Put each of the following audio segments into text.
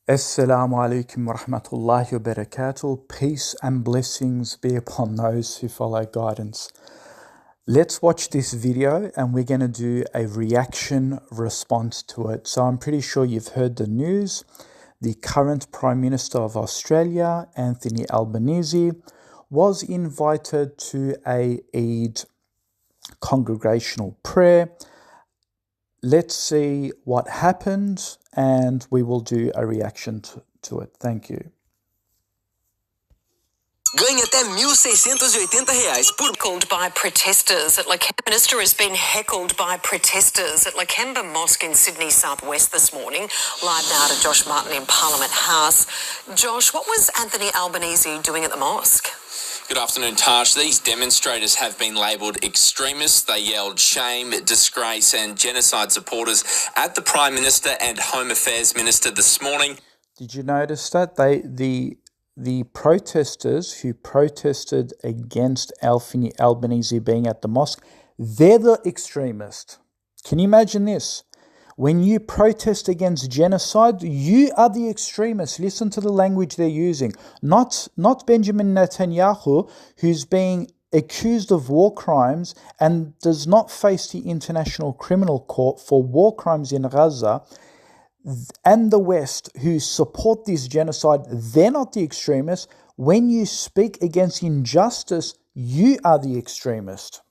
Assalamu alaikum wa rahmatullahi wa barakatuh. Peace and blessings be upon those who follow guidance. Let's watch this video and we're going to do a reaction response to it. So I'm pretty sure you've heard the news. The current Prime Minister of Australia, Anthony Albanese, was invited to a Eid congregational prayer. Let's see what happened and we will do a reaction to it. Thank you. Ganhe até R$1.680 por... Heckled by protesters at Lakemba. Minister has been heckled by protesters at Lakemba Mosque in Sydney southwest this morning. Live now to Josh Martin in Parliament House. Josh, what was Anthony Albanese doing at the mosque? Good afternoon, Tash. These demonstrators have been labelled extremists. They yelled shame, disgrace and genocide supporters at the Prime Minister and Home Affairs Minister this morning. Did you notice that? The protesters who protested against Anthony Albanese being at the mosque, they're the extremists. Can you imagine this? When you protest against genocide, you are the extremists. Listen to the language they're using. Not Benjamin Netanyahu, who's being accused of war crimes and does not face the International Criminal Court for war crimes in Gaza, and the West, who support this genocide. They're not the extremists. When you speak against injustice, you are the extremist.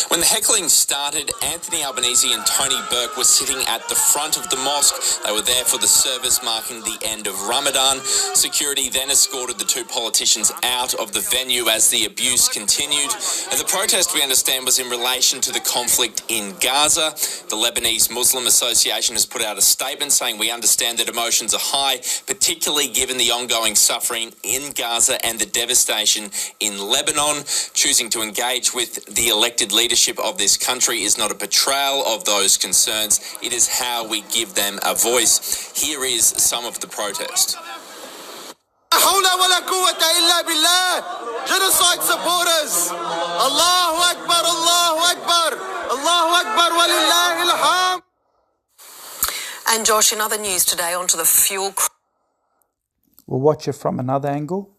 When the heckling started, Anthony Albanese and Tony Burke were sitting at the front of the mosque. They were there for the service marking the end of Ramadan. Security then escorted the two politicians out of the venue as the abuse continued. And the protest, we understand, was in relation to the conflict in Gaza. The Lebanese Muslim Association has put out a statement saying, "We understand that emotions are high, particularly given the ongoing suffering in Gaza and the devastation in Lebanon. Choosing to engage with the elected leadership of this country is not a betrayal of those concerns. It is how we give them a voice." Here is some of the protest. Genocide supporters. Allahu Akbar, Allahu Akbar, Allahu Akbar, walillahi alhamd. And Josh, in other news today, onto the fuel... We'll watch it from another angle.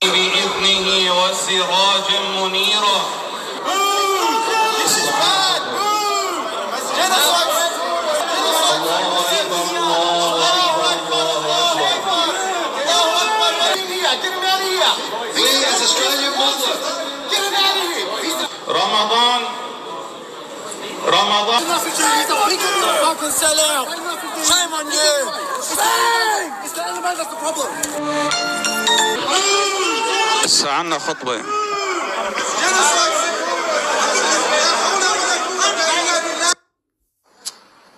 This is bad. Genocide. Get him out of here. We as Australian Muslims. Get him out of here. Ramadan. He's a fucking sellout. Shame on you. Shame. It's the Alabama that's the problem. عنا خطبة.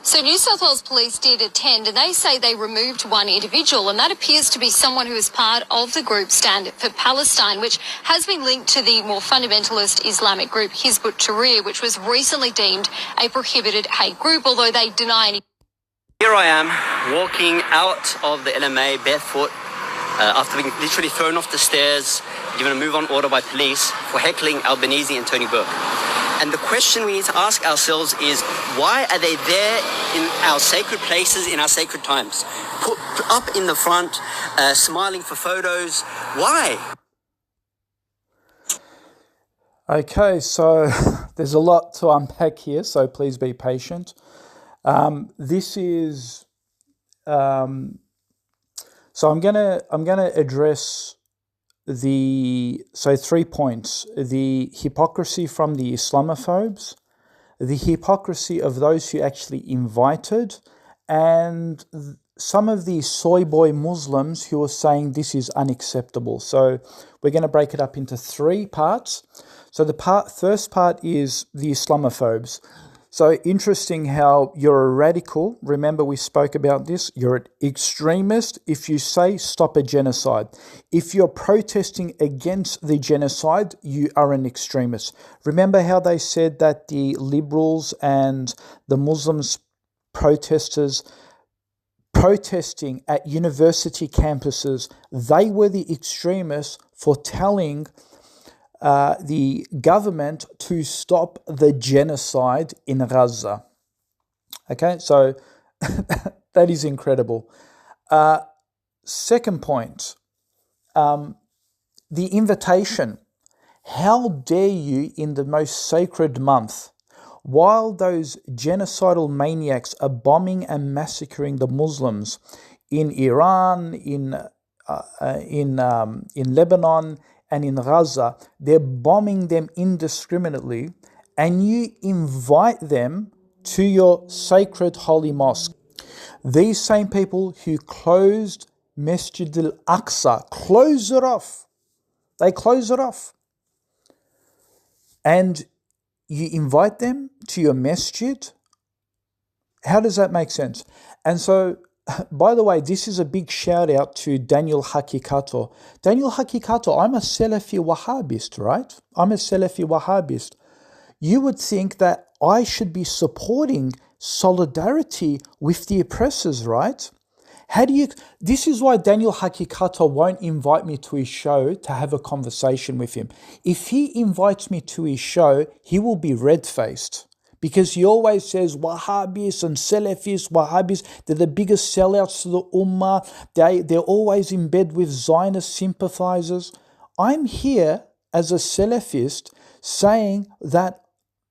So New South Wales Police did attend and they say they removed one individual, and that appears to be someone who is part of the group Stand for Palestine, which has been linked to the more fundamentalist Islamic group Hizb ut-Tahrir, which was recently deemed a prohibited hate group, although they deny any... Here I am walking out of the LMA barefoot after being literally thrown off the stairs, given a move-on order by police for heckling Albanese and Tony Burke. And the question we need to ask ourselves is, why are they there in our sacred places, in our sacred times? Put up in the front, smiling for photos. Why? Okay, so there's a lot to unpack here, so please be patient. This is... So I'm gonna address the 3 points: the hypocrisy from the Islamophobes, the hypocrisy of those who actually invited, and some of the soy boy Muslims who are saying this is unacceptable. So we're going to break it up into 3 parts. So the first part is the Islamophobes. So interesting how you're a radical. Remember, we spoke about this. You're an extremist if you say stop a genocide. If you're protesting against the genocide, you are an extremist. Remember how they said that the liberals and the Muslims protesters protesting at university campuses, they were the extremists for telling the government to stop the genocide in Gaza. Okay, so that is incredible. Second point, the invitation. How dare you, in the most sacred month, while those genocidal maniacs are bombing and massacring the Muslims in Iran, in Lebanon, and in Gaza, they're bombing them indiscriminately, and you invite them to your sacred holy mosque. These same people who closed Masjid al-Aqsa, close it off. They close it off. And you invite them to your masjid. How does that make sense? And so, by the way, this is a big shout out to Daniel Hakikato. Daniel Hakikato, I'm a Salafi Wahhabist, right? I'm a Salafi Wahhabist. You would think that I should be supporting solidarity with the oppressors, right? This is why Daniel Hakikato won't invite me to his show to have a conversation with him. If he invites me to his show, he will be red-faced because he always says Wahhabis and Salafis, Wahhabis, they're the biggest sellouts to the Ummah. They're always in bed with Zionist sympathizers. I'm here as a Salafist saying that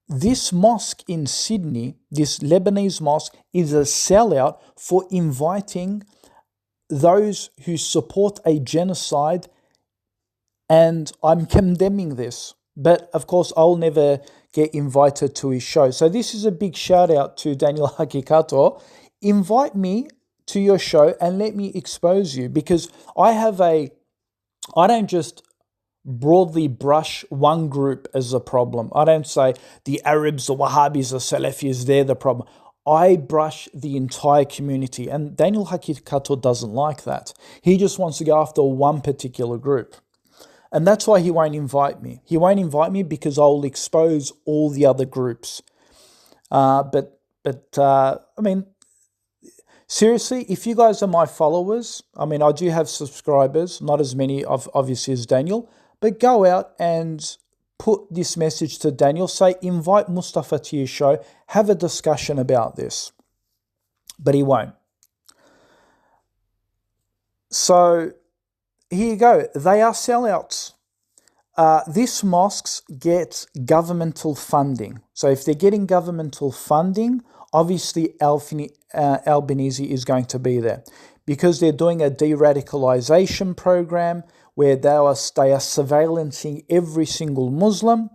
this mosque in Sydney, this Lebanese mosque, is a sellout for inviting those who support a genocide, and I'm condemning this. But of course, I'll never get invited to his show. So this is a big shout out to Daniel Hakikato. Invite me to your show and let me expose you, because I don't just broadly brush one group as a problem. I don't say the Arabs, the Wahhabis, the Salafis, they're the problem. I brush the entire community, and Daniel Hakikato doesn't like that. He just wants to go after one particular group. And that's why he won't invite me. He won't invite me because I'll expose all the other groups. But I mean, seriously, if you guys are my followers, I mean, I do have subscribers, not as many obviously as Daniel, but go out and put this message to Daniel. Say, invite Mustafa to your show, have a discussion about this. But he won't. So here you go. They are sellouts. This mosques get governmental funding. So if they're getting governmental funding, obviously Albanese is going to be there, because they're doing a de-radicalization program where they are surveillancing every single Muslim.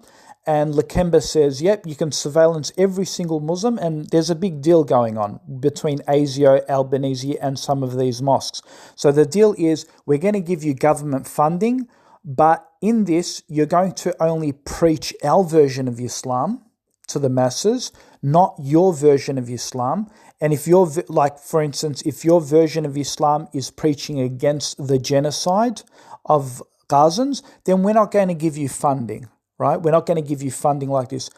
And Lakemba says, yep, you can surveillance every single Muslim. And there's a big deal going on between ASIO, Albanese, and some of these mosques. So the deal is, we're going to give you government funding, but in this, you're going to only preach our version of Islam to the masses, not your version of Islam. And if you're, like, for instance, if your version of Islam is preaching against the genocide of Gazans, then we're not going to give you funding, right? We're not going to give you funding like this.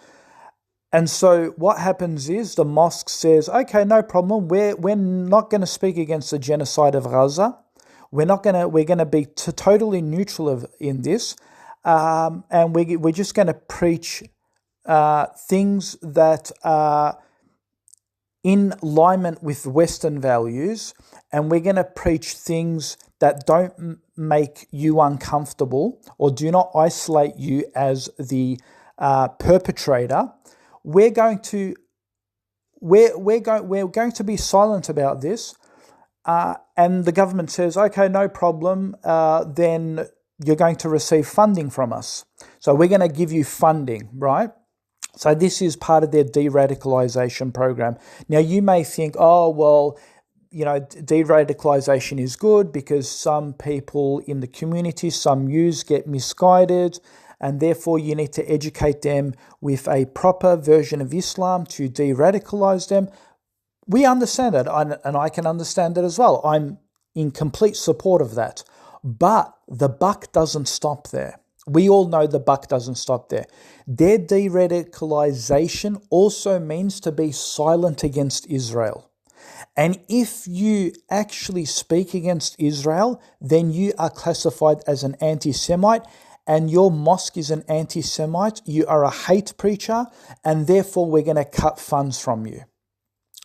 And so what happens is the mosque says, okay, no problem. We're not going to speak against the genocide of Gaza. We're going to be totally neutral in this. And we're just going to preach things that are in alignment with Western values, and we're going to preach things that don't make you uncomfortable or do not isolate you as the perpetrator. We're going to be silent about this, and the government says, okay, no problem. Then you're going to receive funding from us. So we're going to give you funding, right? So this is part of their de-radicalization program. Now, you may think, oh, well, you know, de-radicalization is good because some people in the community, some youths get misguided, and therefore you need to educate them with a proper version of Islam to de-radicalize them. We understand that, and I can understand that as well. I'm in complete support of that. But the buck doesn't stop there. We all know the buck doesn't stop there. Their de-radicalization also means to be silent against Israel. And if you actually speak against Israel, then you are classified as an anti-Semite, and your mosque is an anti-Semite. You are a hate preacher, and therefore we're going to cut funds from you.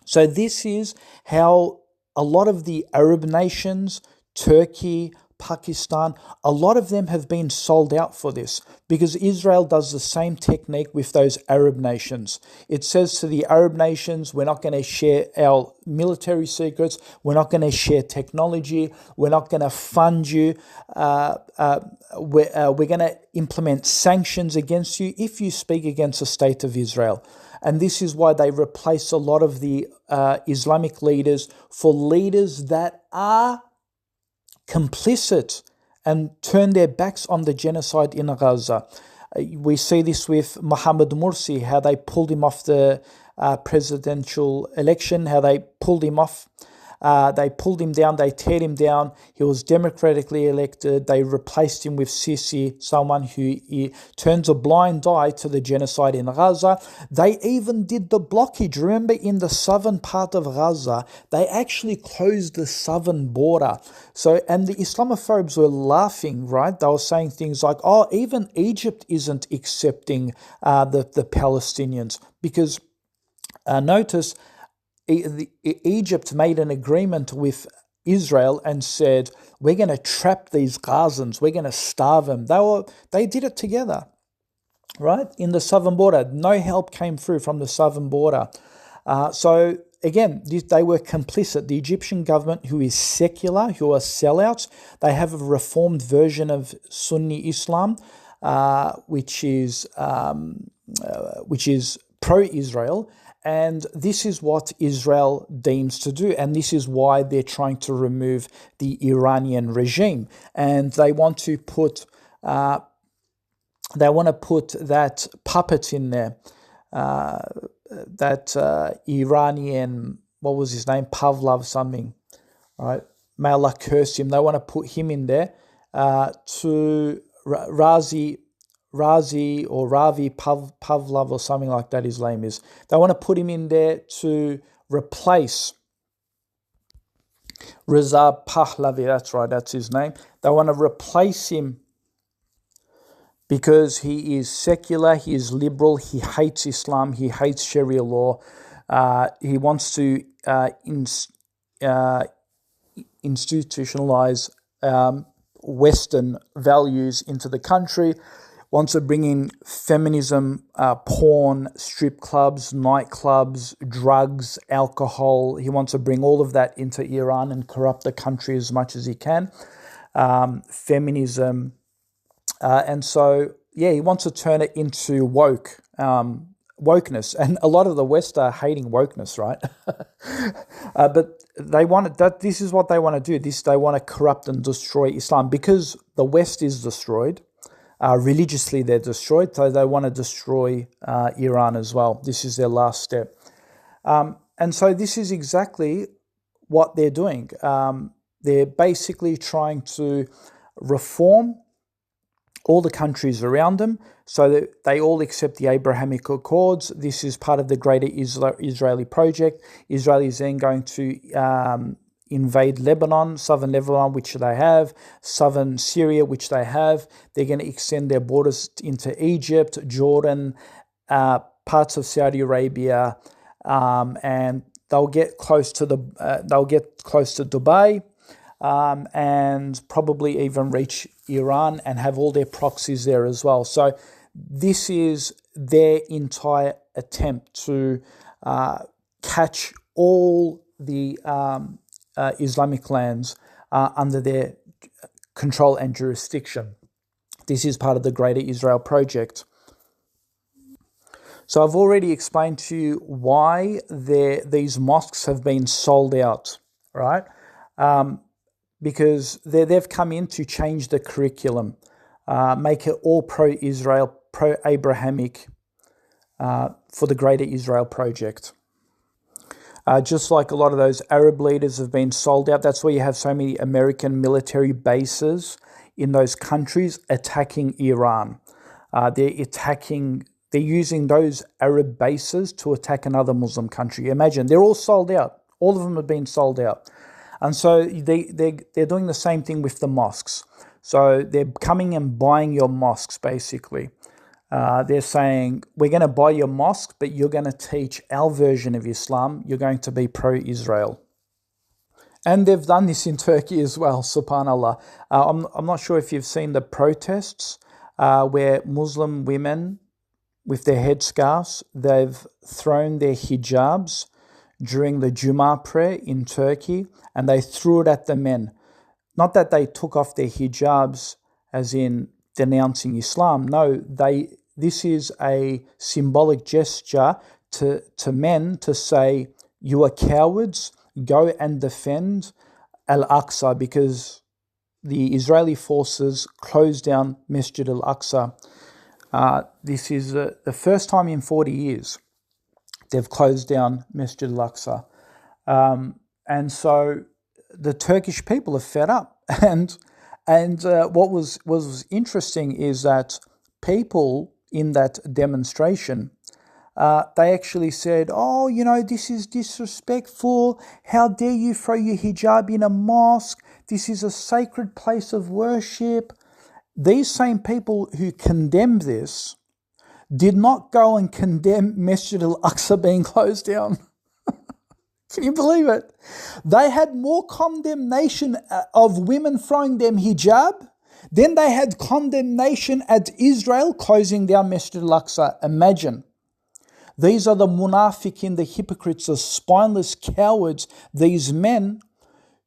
So this is how a lot of the Arab nations, Turkey, Pakistan, a lot of them have been sold out for this because Israel does the same technique with those Arab nations. It says to the Arab nations, we're not going to share our military secrets, we're not going to share technology, we're not going to fund you, we're going to implement sanctions against you if you speak against the state of Israel. And this is why they replace a lot of the Islamic leaders for leaders that are complicit and turn their backs on the genocide in Gaza. We see this with Mohammed Morsi, how they pulled him off the presidential election, how they pulled him off. They pulled him down, they teared him down. He was democratically elected. They replaced him with Sisi, someone who turns a blind eye to the genocide in Gaza. They even did the blockage. Remember, in the southern part of Gaza, they actually closed the southern border. So, and the Islamophobes were laughing, right? They were saying things like, oh, even Egypt isn't accepting the Palestinians because notice, Egypt made an agreement with Israel and said, we're going to trap these Gazans, we're going to starve them. They did it together, right? In the southern border. No help came through from the southern border. So again, they were complicit. The Egyptian government, who is secular, who are sellouts, they have a reformed version of Sunni Islam, which is pro-Israel. And this is what Israel deems to do. And this is why they're trying to remove the Iranian regime. And they want to put that puppet in there, that Iranian, what was his name? Pavlov something, right? May Allah curse him. They want to put him in there to Razi or Ravi Pavlov or something like that his name is. They want to put him in there to replace Reza Pahlavi, that's right, that's his name. They want to replace him because he is secular, he is liberal, he hates Islam, he hates Sharia law. He wants to institutionalize Western values into the country, wants to bring in feminism, porn, strip clubs, nightclubs, drugs, alcohol. He wants to bring all of that into Iran and corrupt the country as much as he can. Feminism. And so, yeah, he wants to turn it into wokeness. And a lot of the West are hating wokeness, right? But they want that. This is what they want to do. They want to corrupt and destroy Islam because the West is destroyed. Religiously, they're destroyed, so they want to destroy Iran as well. This is their last step. And so this is exactly what they're doing. They're basically trying to reform all the countries around them so that they all accept the Abrahamic Accords. This is part of the greater Israeli project. Israel is then going to invade Lebanon, southern Lebanon, which they have, southern Syria, which they have. They're going to extend their borders into Egypt, Jordan, parts of Saudi Arabia, and they'll get close to Dubai, and probably even reach Iran and have all their proxies there as well. So this is their entire attempt to catch all the Islamic lands under their control and jurisdiction. This is part of the greater Israel project. So I've already explained to you why these mosques have been sold out, right? Because they've come in to change the curriculum, make it all pro-Israel, pro-Abrahamic for the greater Israel project. Just like a lot of those Arab leaders have been sold out. That's why you have so many American military bases in those countries attacking Iran. They're using those Arab bases to attack another Muslim country. Imagine, they're all sold out. All of them have been sold out. And so they're doing the same thing with the mosques. So they're coming and buying your mosques, basically. They're saying, we're going to buy your mosque, but you're going to teach our version of Islam. You're going to be pro-Israel. And they've done this in Turkey as well, subhanAllah. I'm not sure if you've seen the protests where Muslim women with their headscarves, they've thrown their hijabs during the Jummah prayer in Turkey, and they threw it at the men. Not that they took off their hijabs as in denouncing Islam. No, this is a symbolic gesture to men to say, you are cowards, go and defend Al-Aqsa, because the Israeli forces closed down Masjid Al-Aqsa. This is the first time in 40 years they've closed down Masjid Al-Aqsa. And so the Turkish people are fed up. And what was interesting is that people in that demonstration, they actually said, oh, this is disrespectful. How dare you throw your hijab in a mosque? This is a sacred place of worship. These same people who condemned this did not go and condemn Masjid Al-Aqsa being closed down. Can you believe it? They had more condemnation of women throwing them hijab than they had condemnation at Israel closing down Masjid Al-Aqsa. Imagine. These are the munafiqin, the hypocrites, the spineless cowards, these men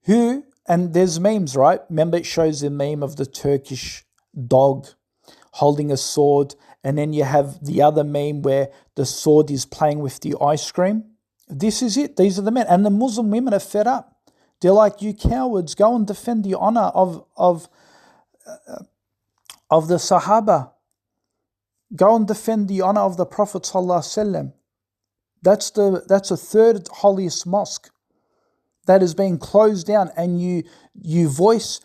who, and there's memes, right? Remember, it shows the meme of the Turkish dog holding a sword, and then you have the other meme where the sword is playing with the ice cream. This is it. These are the men. And the Muslim women are fed up. They're like, you cowards, go and defend the honor of the Sahaba. Go and defend the honor of the Prophet ﷺ. That's the third holiest mosque that is being closed down, and you voice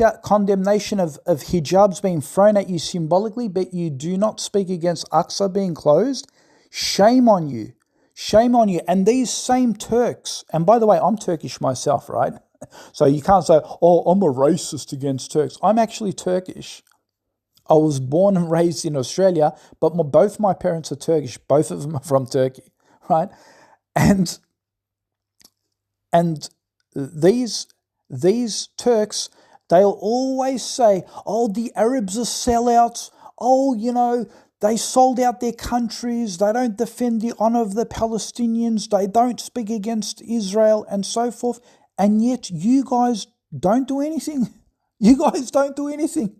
out condemnation of hijabs being thrown at you symbolically, but you do not speak against Aqsa being closed. Shame on you. Shame on you. And these same Turks, and by the way, I'm Turkish myself, right? So you can't say, oh, I'm a racist against Turks. I'm actually Turkish. I was born and raised in Australia, but both my parents are Turkish. Both of them are from Turkey, right? And these Turks, they'll always say, oh, the Arabs are sellouts. Oh, they sold out their countries. They don't defend the honor of the Palestinians. They don't speak against Israel and so forth. And yet you guys don't do anything. You guys don't do anything.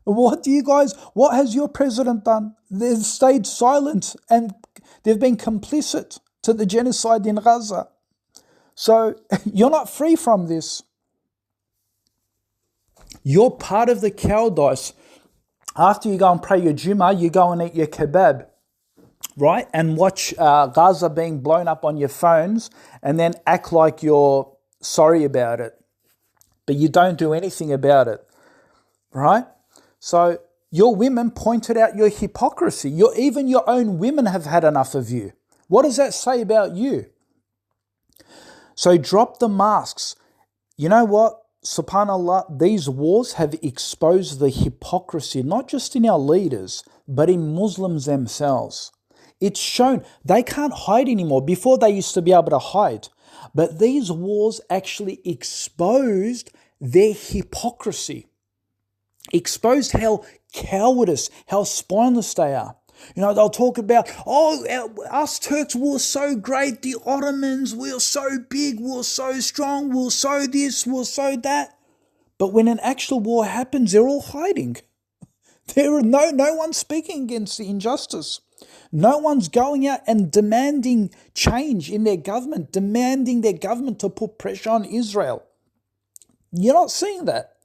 What has your president done? They've stayed silent and they've been complicit to the genocide in Gaza. So you're not free from this. You're part of the cowardice. After you go and pray your Jummah, you go and eat your kebab, right? And watch Gaza being blown up on your phones and then act like you're sorry about it. But you don't do anything about it, right? So your women pointed out your hypocrisy. Even your own women have had enough of you. What does that say about you? So drop the masks. You know what? SubhanAllah, these wars have exposed the hypocrisy, not just in our leaders, but in Muslims themselves. It's shown they can't hide anymore. Before they used to be able to hide. But these wars actually exposed their hypocrisy. Exposed how cowardice, how spineless they are. They'll talk about, us Turks were so great, the Ottomans, we were so big, we were so strong, we were so this, we were so that. But when an actual war happens, they're all hiding. There are no one's speaking against the injustice. No one's going out and demanding change in their government, demanding their government to put pressure on Israel. You're not seeing that,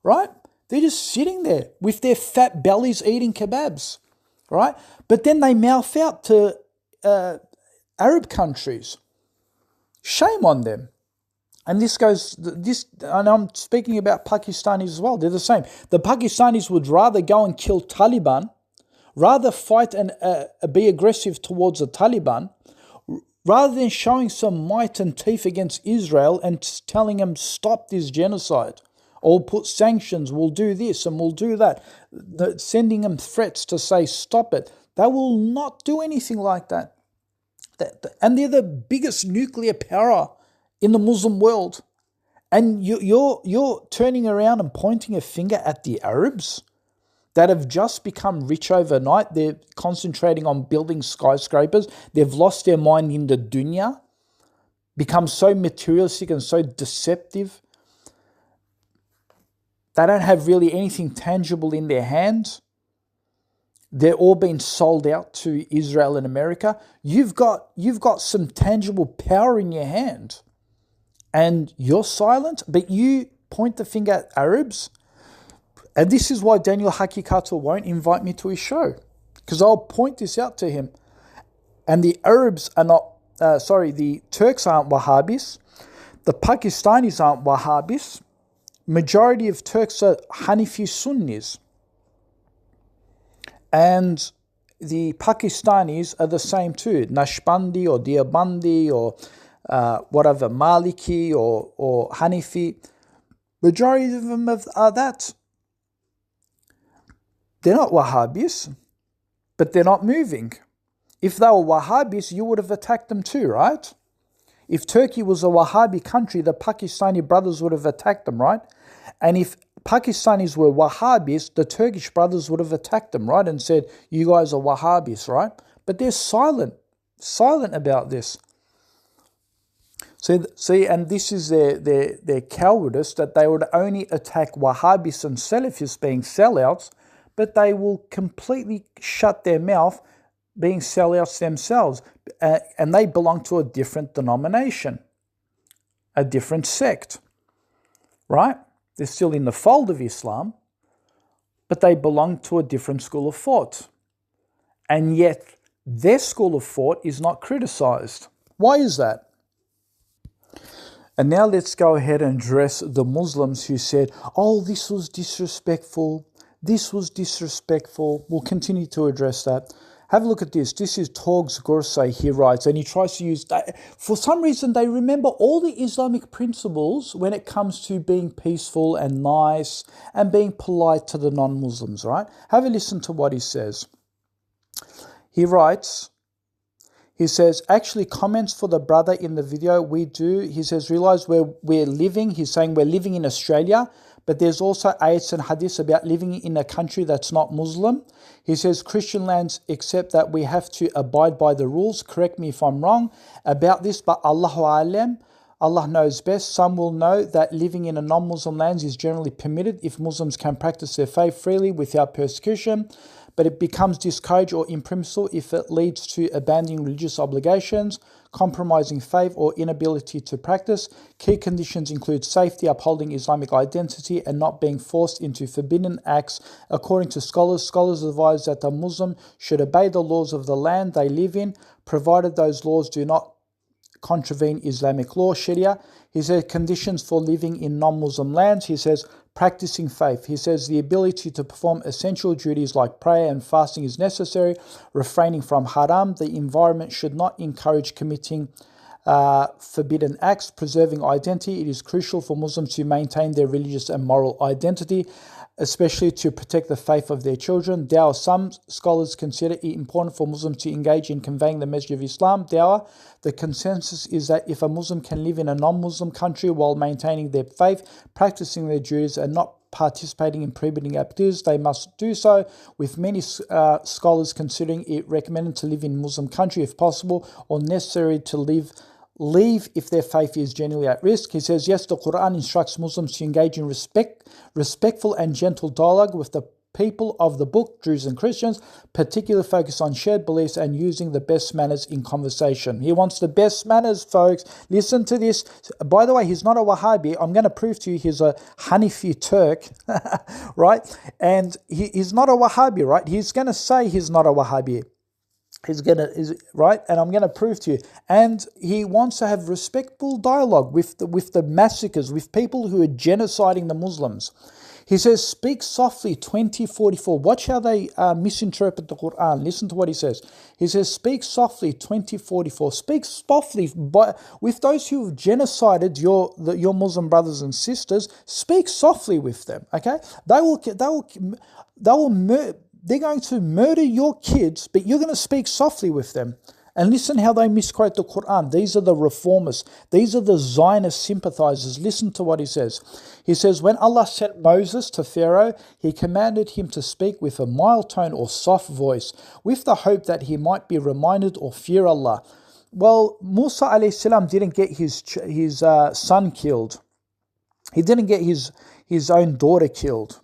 right? They're just sitting there with their fat bellies eating kebabs. Right? But then they mouth out to Arab countries. Shame on them. And and I'm speaking about Pakistanis as well. They're the same. The Pakistanis would rather go and kill Taliban, rather fight and be aggressive towards the Taliban, rather than showing some might and teeth against Israel and telling them, stop this genocide. Or put sanctions, we'll do this and we'll do that. Sending them threats to say, stop it. They will not do anything like that. And they're the biggest nuclear power in the Muslim world. And you're turning around and pointing a finger at the Arabs that have just become rich overnight. They're concentrating on building skyscrapers. They've lost their mind in the dunya, become so materialistic and so deceptive. They don't have really anything tangible in their hands. They're all being sold out to Israel and America. You've got some tangible power in your hand, and you're silent, but you point the finger at Arabs. And this is why Daniel Hakikato won't invite me to his show, because I'll point this out to him. And the Arabs are not, the Turks aren't Wahhabis. The Pakistanis aren't Wahhabis. Majority of Turks are Hanafi Sunnis. And the Pakistanis are the same too. Nashbandi or Deobandi or whatever, Maliki or Hanafi. Majority of them are that. They're not Wahhabis, but they're not moving. If they were Wahhabis, you would have attacked them too, right? If Turkey was a Wahhabi country, the Pakistani brothers would have attacked them, right? And if Pakistanis were Wahhabis, the Turkish brothers would have attacked them, right? And said, you guys are Wahhabis, right? But they're silent about this. See, and this is their cowardice, that they would only attack Wahhabis and Salafis being sellouts, but they will completely shut their mouth being sellouts themselves. And they belong to a different denomination, a different sect, right? They're still in the fold of Islam, but they belong to a different school of thought. And yet their school of thought is not criticized. Why is that? And now let's go ahead and address the Muslims who said, oh, this was disrespectful. This was disrespectful. We'll continue to address that. Have a look at this. This is Torgs Gorsay. He writes, and he tries to use that. For some reason, they remember all the Islamic principles when it comes to being peaceful and nice and being polite to the non-Muslims, right? Have a listen to what he says. He writes, he says, actually comments for the brother in the video, we do. He says, realize where we're living. He's saying we're living in Australia, but there's also ayats and hadiths about living in a country that's not Muslim. He says Christian lands accept that we have to abide by the rules. Correct me if I'm wrong about this, but Allahu Alam, Allah knows best. Some will know that living in a non-Muslim lands is generally permitted if Muslims can practice their faith freely without persecution, but it becomes discouraged or impermissible if it leads to abandoning religious obligations, compromising faith, or inability to practice. Key conditions include safety, upholding Islamic identity, and not being forced into forbidden acts. According to scholars advise that the Muslim should obey the laws of the land they live in, provided those laws do not contravene Islamic law, Sharia. He says conditions for living in non-Muslim lands. He says practicing faith. He says the ability to perform essential duties like prayer and fasting is necessary. Refraining from haram. The environment should not encourage committing forbidden acts. Preserving identity. It is crucial for Muslims to maintain their religious and moral identity, especially to protect the faith of their children. Dawah. Some scholars consider it important for Muslims to engage in conveying the message of Islam. Dawah. The consensus is that if a Muslim can live in a non-Muslim country while maintaining their faith, practicing their duties, and not participating in prohibiting activities, they must do so, with many scholars considering it recommended to live in a Muslim country if possible, or necessary to leave if their faith is genuinely at risk. He says, yes, the Quran instructs Muslims to engage in respectful and gentle dialogue with the people of the book, Jews and Christians, particularly focus on shared beliefs and using the best manners in conversation. He wants the best manners, folks. Listen to this. By the way, he's not a Wahhabi. I'm going to prove to you he's a Hanafi Turk, right? And he's not a Wahhabi, right? He's going to say he's not a Wahhabi. Right, and I'm going to prove to you. And he wants to have respectful dialogue with the massacres, with people who are genociding the Muslims. He says, speak softly, 2044. Watch how they misinterpret the Quran. Listen to what he says. He says, speak softly, 2044. Speak softly with those who have genocided your Muslim brothers and sisters. Speak softly with them. Okay, they're going to murder your kids, but you're going to speak softly with them. And listen how they misquote the Quran. These are the reformers. These are the Zionist sympathizers. Listen to what he says. He says, when Allah sent Moses to Pharaoh, he commanded him to speak with a mild tone or soft voice, with the hope that he might be reminded or fear Allah. Well, Musa alayhi salam didn't get his son killed. He didn't get his own daughter killed.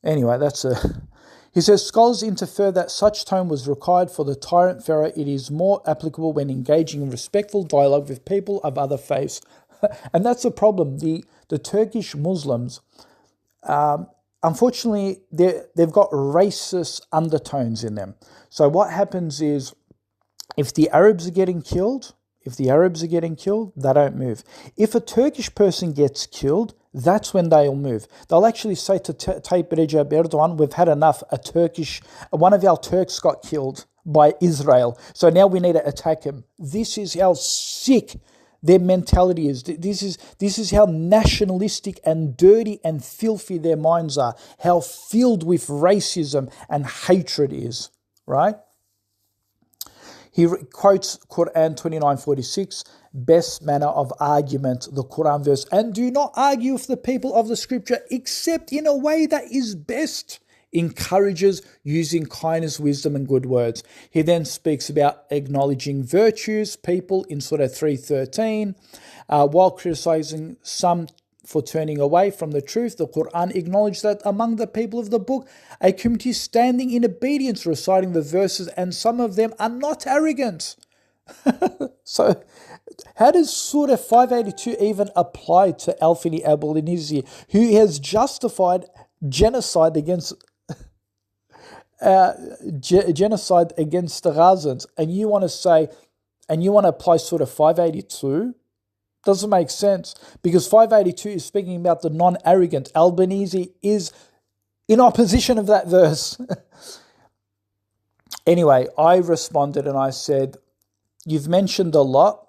Anyway, He says, scholars infer that such tone was required for the tyrant pharaoh. It is more applicable when engaging in respectful dialogue with people of other faiths. And that's the problem. The Turkish Muslims, unfortunately, they've got racist undertones in them. So what happens is, if the Arabs are getting killed, they don't move. If a Turkish person gets killed, that's when they'll move. They'll actually say to Tayyip Recep Erdogan, we've had enough. One of our Turks got killed by Israel, so now we need to attack him. This is how sick their mentality is. This is how nationalistic and dirty and filthy their minds are, how filled with racism and hatred is, right? He quotes Quran 29:46, best manner of argument, the Quran verse, and do not argue with the people of the scripture except in a way that is best, encourages using kindness, wisdom, and good words. He then speaks about acknowledging virtues, people in Surah 3:13, while criticizing some for turning away from the truth. The Quran acknowledged that among the people of the book, a community standing in obedience, reciting the verses, and some of them are not arrogant. So, how does Surah 582 even apply to Albanese, who has justified genocide against the Gazans, and you want to apply Surah 582? Doesn't make sense, because 582 is speaking about the non-arrogant. Albanese is in opposition of that verse. Anyway, I responded and I said, you've mentioned a lot,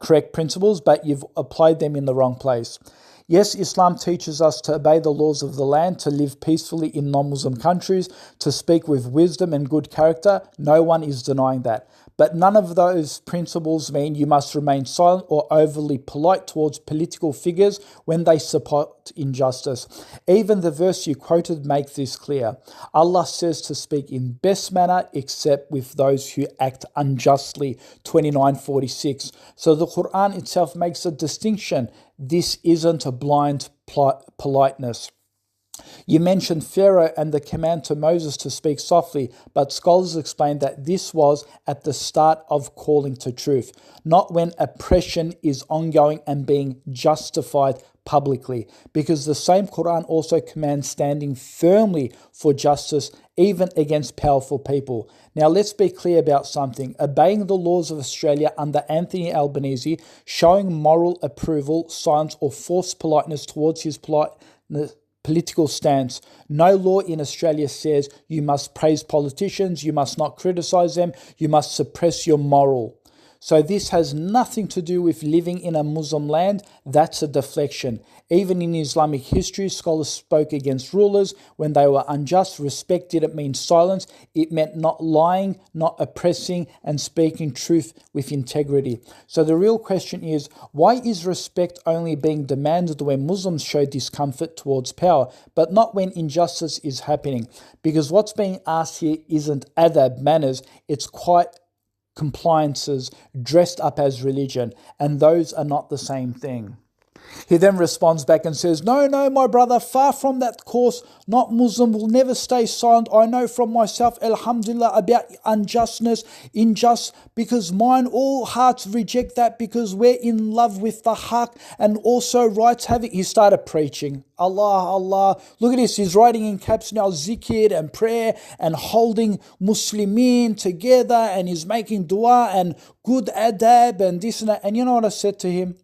correct principles, but you've applied them in the wrong place. Yes, Islam teaches us to obey the laws of the land, to live peacefully in non-Muslim countries, to speak with wisdom and good character. No one is denying that. But none of those principles mean you must remain silent or overly polite towards political figures when they support injustice. Even the verse you quoted makes this clear. Allah says to speak in best manner except with those who act unjustly, 29:46. So the Quran itself makes a distinction. This isn't a blind politeness. You mentioned Pharaoh and the command to Moses to speak softly, but scholars explain that this was at the start of calling to truth, not when oppression is ongoing and being justified publicly, because the same Quran also commands standing firmly for justice even against powerful people. Now let's be clear about something. Obeying the laws of Australia under Anthony Albanese, showing moral approval, silence or forced politeness towards his political stance. No law in Australia says you must praise politicians, you must not criticize them, you must suppress your moral. So this has nothing to do with living in a Muslim land. That's a deflection. Even in Islamic history, scholars spoke against rulers when they were unjust. Respect didn't mean silence. It meant not lying, not oppressing, and speaking truth with integrity. So the real question is, why is respect only being demanded when Muslims show discomfort towards power, but not when injustice is happening? Because what's being asked here isn't adab, manners, it's quite compliances dressed up as religion, and those are not the same thing. He then responds back and says, no, my brother, far from that course, not Muslim will never stay silent. I know from myself, alhamdulillah, about unjust, because mine all hearts reject that because we're in love with the haq and also rights have it. He started preaching. Allah. Look at this. He's writing in caps now, zikr and prayer and holding Muslimin together, and he's making dua and good adab and this and that. And you know what I said to him?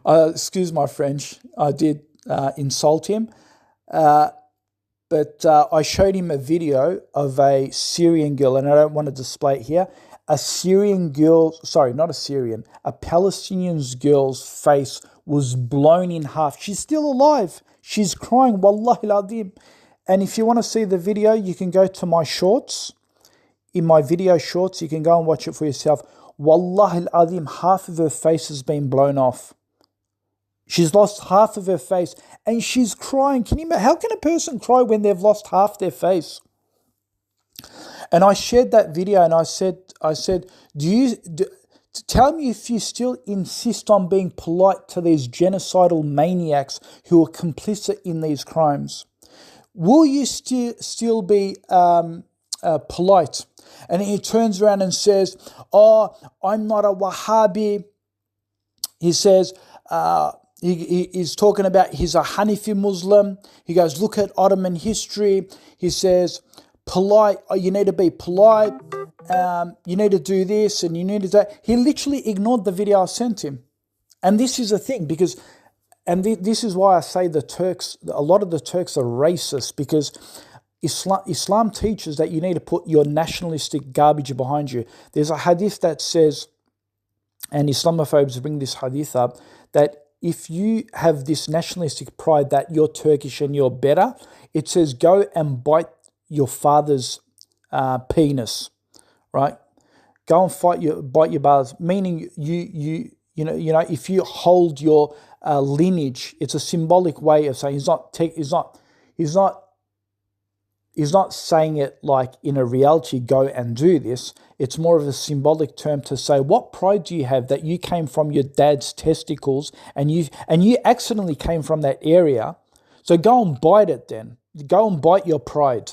Excuse my French. I did insult him. But I showed him a video of a Syrian girl, and I don't want to display it here. A Palestinian girl's face was blown in half. She's still alive. She's crying, wallahi al-azim. And if you want to see the video, you can go to my shorts. In my video shorts, you can go and watch it for yourself. Wallahi al-Azim, half of her face has been blown off. She's lost half of her face and she's crying. How can a person cry when they've lost half their face? And I shared that video and I said, tell me if you still insist on being polite to these genocidal maniacs who are complicit in these crimes. Will you still be polite? And he turns around and says, oh, I'm not a Wahhabi. He says, he's talking about he's a Hanafi Muslim. He goes, look at Ottoman history. He says, polite, you need to be polite. You need to do this and you need to do that. He literally ignored the video I sent him. And this is the thing, because, and this is why I say a lot of the Turks are racist, because Islam teaches that you need to put your nationalistic garbage behind you. There's a hadith that says, and Islamophobes bring this hadith up, that if you have this nationalistic pride that you're Turkish and you're better, it says go and bite your father's penis, right? Go and bite your father's, meaning you know if you hold your lineage, it's a symbolic way of saying He's not saying it like in a reality, go and do this. It's more of a symbolic term to say, what pride do you have that you came from your dad's testicles and you accidentally came from that area? So go and bite it then. Go and bite your pride.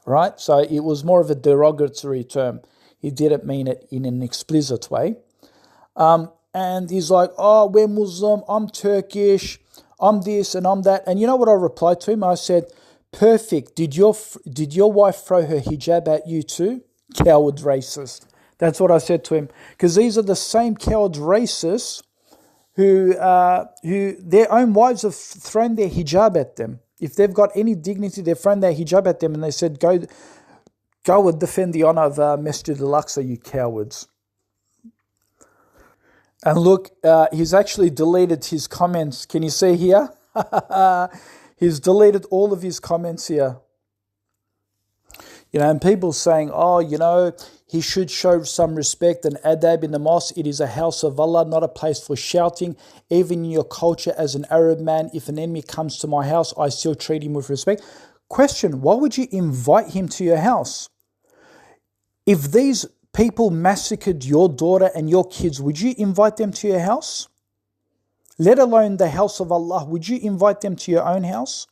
Right? So it was more of a derogatory term. He didn't mean it in an explicit way. And he's like, oh, we're Muslim, I'm Turkish, I'm this and I'm that. And you know what I replied to him? I said, perfect. Did your wife throw her hijab at you too? Coward racist. That's what I said to him. Because these are the same coward racists who their own wives have thrown their hijab at them. If they've got any dignity, they've thrown their hijab at them and they said, go and defend the honor of Masjid al-Aqsa, you cowards. And look, he's actually deleted his comments. Can you see here? He's deleted all of his comments here. And people saying, oh, he should show some respect and adab in the mosque. It is a house of Allah, not a place for shouting. Even in your culture as an Arab man, if an enemy comes to my house, I still treat him with respect. Question, why would you invite him to your house? If these people massacred your daughter and your kids, would you invite them to your house? Let alone the house of Allah, would you invite them to your own house?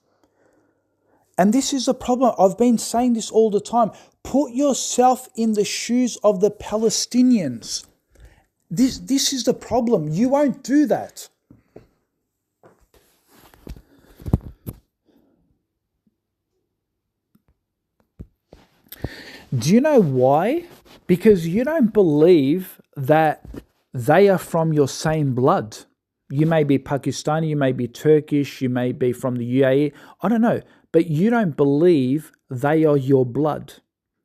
And this is a problem. I've been saying this all the time. Put yourself in the shoes of the Palestinians. This is the problem. You won't do that. Do you know why? Because you don't believe that they are from your same blood. You may be Pakistani, you may be Turkish, you may be from the UAE, I don't know. But you don't believe they are your blood.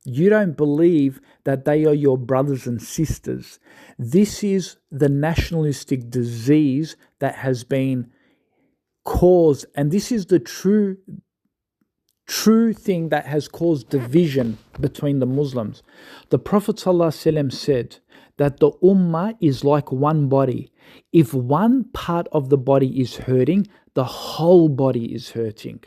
You don't believe that they are your brothers and sisters. This is the nationalistic disease that has been caused, and this is the true thing that has caused division between the Muslims. The Prophet ﷺ said that the ummah is like one body. If one part of the body is hurting, the whole body is hurting.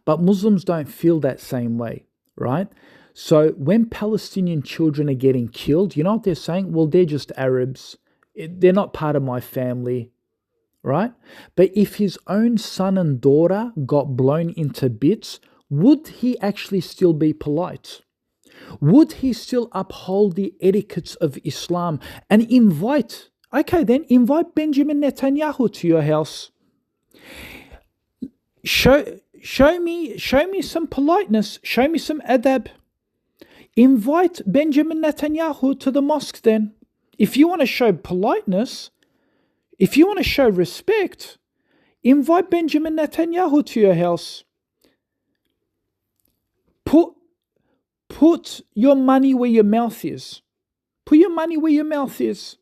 But Muslims don't feel that same way, right? So when Palestinian children are getting killed, you know what they're saying? Well, they're just Arabs. They're not part of my family, right? But if his own son and daughter got blown into bits, would he actually still be polite? Would he still uphold the etiquettes of Islam and invite Benjamin Netanyahu to your house? Show me some politeness. Show me some adab. Invite Benjamin Netanyahu to the mosque then. If you want to show politeness, if you want to show respect, invite Benjamin Netanyahu to your house. Put your money where your mouth is. Put your money where your mouth is.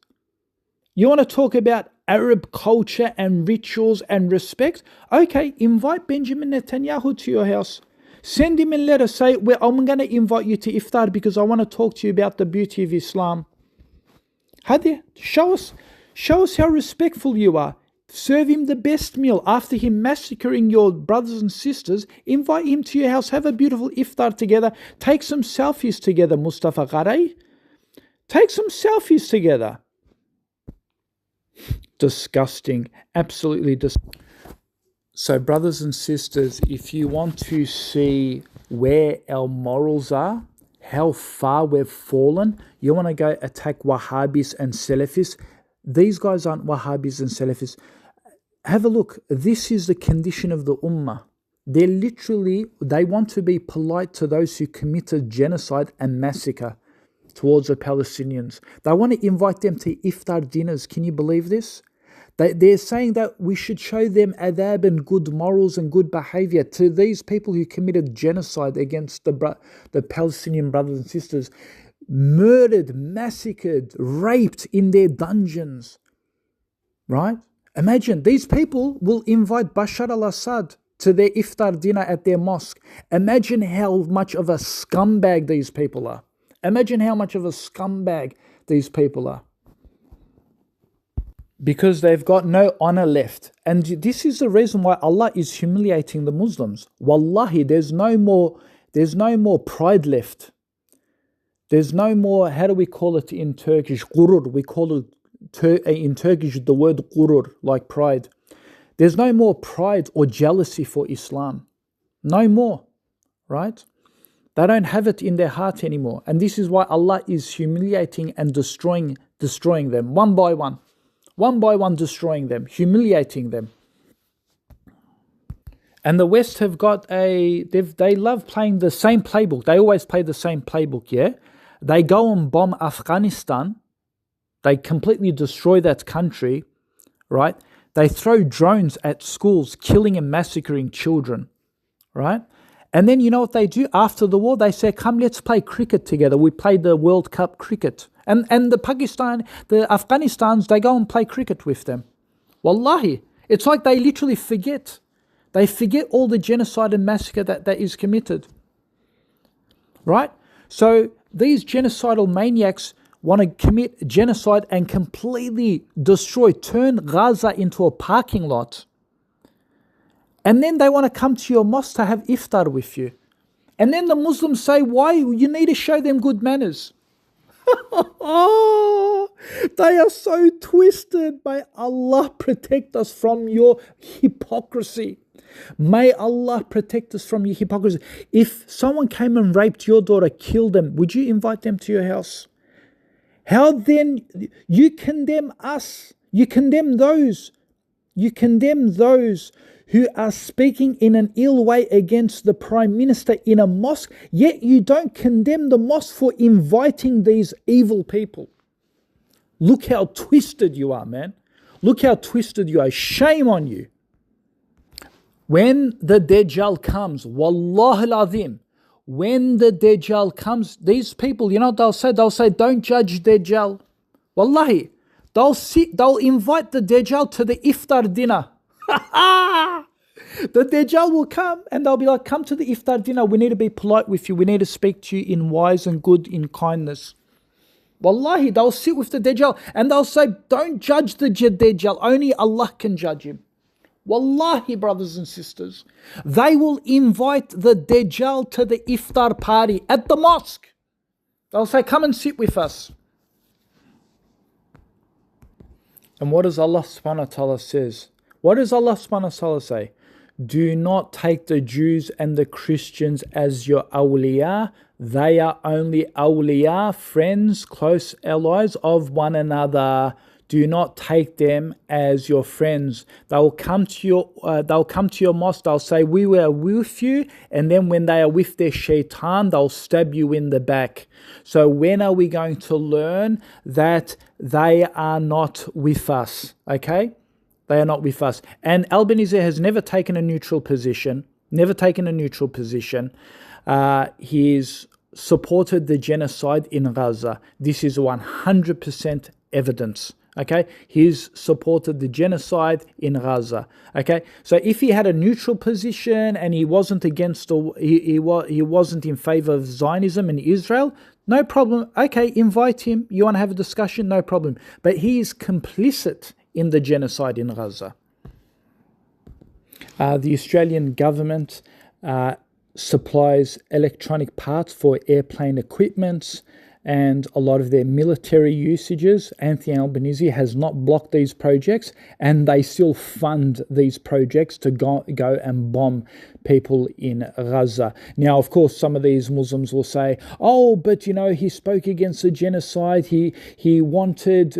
You want to talk about Arab culture and rituals and respect? Okay, invite Benjamin Netanyahu to your house. Send him a letter. Say, well, I'm going to invite you to iftar because I want to talk to you about the beauty of Islam. Hadi, show us how respectful you are. Serve him the best meal. After him massacring your brothers and sisters, invite him to your house. Have a beautiful iftar together. Take some selfies together, Mustafa Gharay. Take some selfies together. Disgusting. Absolutely disgusting. So, brothers and sisters, if you want to see where our morals are, how far we've fallen, you want to go attack Wahhabis and Salafis. These guys aren't Wahhabis and Salafis. Have a look. This is the condition of the Ummah. They want to be polite to those who committed genocide and massacre towards the Palestinians. They want to invite them to iftar dinners. Can you believe this? They're saying that we should show them adab and good morals and good behavior to these people who committed genocide against the Palestinian brothers and sisters, murdered, massacred, raped in their dungeons, right? Imagine, these people will invite Bashar al-Assad to their iftar dinner at their mosque. Imagine how much of a scumbag these people are. Imagine how much of a scumbag these people are. Because they've got no honor left. And this is the reason why Allah is humiliating the Muslims. Wallahi, there's no more pride left. There's no more, how do we call it in Turkish? Gurur. We call it in Turkish the word gurur, like pride. There's no more pride or jealousy for Islam. No more, right? They don't have it in their heart anymore. And this is why Allah is humiliating and destroying them one by one. One by one destroying them, humiliating them. And the West have got they love playing the same playbook. They always play the same playbook, yeah? They go and bomb Afghanistan. They completely destroy that country, right? They throw drones at schools, killing and massacring children, right? And then you know what they do? After the war, they say, come, let's play cricket together. We play the World Cup cricket. And the Afghanistans, they go and play cricket with them. Wallahi, it's like they literally forget. They forget all the genocide and massacre that is committed. Right? So these genocidal maniacs want to commit genocide and completely turn Gaza into a parking lot. And then they want to come to your mosque to have iftar with you. And then the Muslims say, why? You need to show them good manners. They are so twisted. May Allah protect us from your hypocrisy. May Allah protect us from your hypocrisy. If someone came and raped your daughter, killed them, would you invite them to your house? How then you condemn us? You condemn those who are speaking in an ill way against the Prime Minister in a mosque, yet you don't condemn the mosque for inviting these evil people. Look how twisted you are, man. Look how twisted you are. Shame on you. When the Dajjal comes, Wallah al-Azim, when the Dajjal comes, these people, you know what they'll say? They'll say, don't judge Dajjal. Wallahi, they'll invite the Dajjal to the iftar dinner. The Dajjal will come and they'll be like, come to the iftar dinner. We need to be polite with you. We need to speak to you in wise and good, in kindness. Wallahi, they'll sit with the Dajjal and they'll say, don't judge the Dajjal. Only Allah can judge him. Wallahi, brothers and sisters, they will invite the Dajjal to the iftar party at the mosque. They'll say, come and sit with us. And what does Allah subhanahu wa ta'ala says? What does Allah subhanahu wa ta'ala say? Do not take the Jews and the Christians as your awliya. They are only awliya, friends, close allies of one another. Do not take them as your friends. They'll come to your mosque. They'll say, we were with you. And then when they are with their shaitan, they'll stab you in the back. So when are we going to learn that they are not with us? Okay? They are not with us. And Albanese has never taken a neutral position. He's supported the genocide in Gaza. This is 100% evidence. Okay, he's supported the genocide in Gaza. Okay, so if he had a neutral position and he wasn't against or he wasn't in favor of Zionism in Israel, no problem. Okay, invite him. You want to have a discussion? No problem. But he is complicit in the genocide in Gaza. The Australian government supplies electronic parts for airplane equipment and a lot of their military usages. Anthony Albanese has not blocked these projects, and they still fund these projects to go and bomb people in Gaza. Now, of course, some of these Muslims will say, "Oh, but he spoke against the genocide. He wanted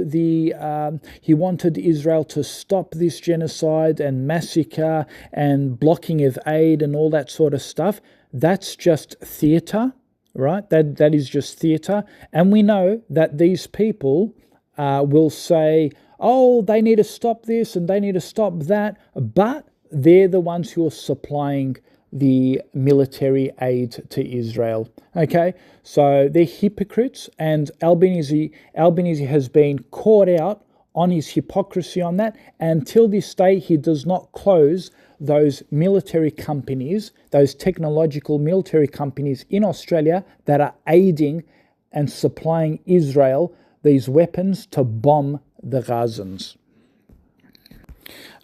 Israel to stop this genocide and massacre and blocking of aid and all that sort of stuff." That's just theatre. Right, that is just theatre, and we know that these people will say, "Oh, they need to stop this and they need to stop that," but they're the ones who are supplying the military aid to Israel. Okay, so they're hypocrites, and Albanese has been caught out on his hypocrisy on that. And till this day, he does not close those military companies, those technological military companies in Australia that are aiding and supplying Israel these weapons to bomb the Gazans.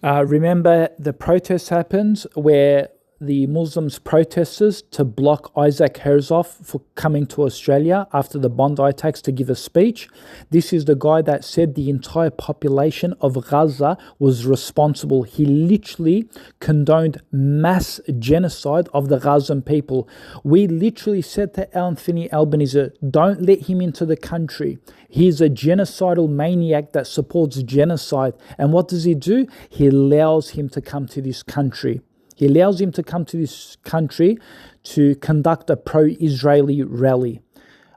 Remember, the protest happened where the Muslims protesters to block Isaac Herzog for coming to Australia after the Bondi attacks to give a speech. This is the guy that said the entire population of Gaza was responsible. He literally condoned mass genocide of the Gazan people. We literally said to Anthony Albanese, don't let him into the country. He's a genocidal maniac that supports genocide. And what does he do? He allows him to come to this country. He allows him to come to this country to conduct a pro-Israeli rally.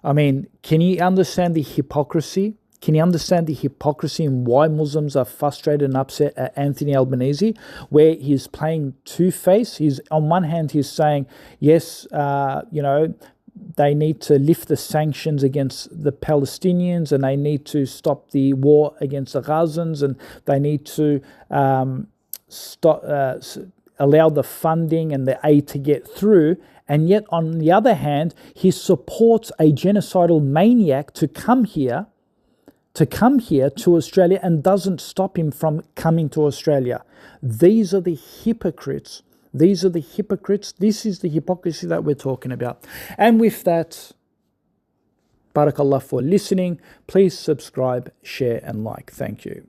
I mean, can you understand the hypocrisy? Can you understand the hypocrisy and why Muslims are frustrated and upset at Anthony Albanese, where he's playing two-face? He's, on one hand, he's saying, yes, they need to lift the sanctions against the Palestinians, and they need to stop the war against the Gazans, and they need to allow the funding and the aid to get through. And yet, on the other hand, he supports a genocidal maniac to come here to Australia, and doesn't stop him from coming to Australia. These are the hypocrites. This is the hypocrisy that we're talking about. And with that, barakallah for listening. Please subscribe, share, and like. Thank you.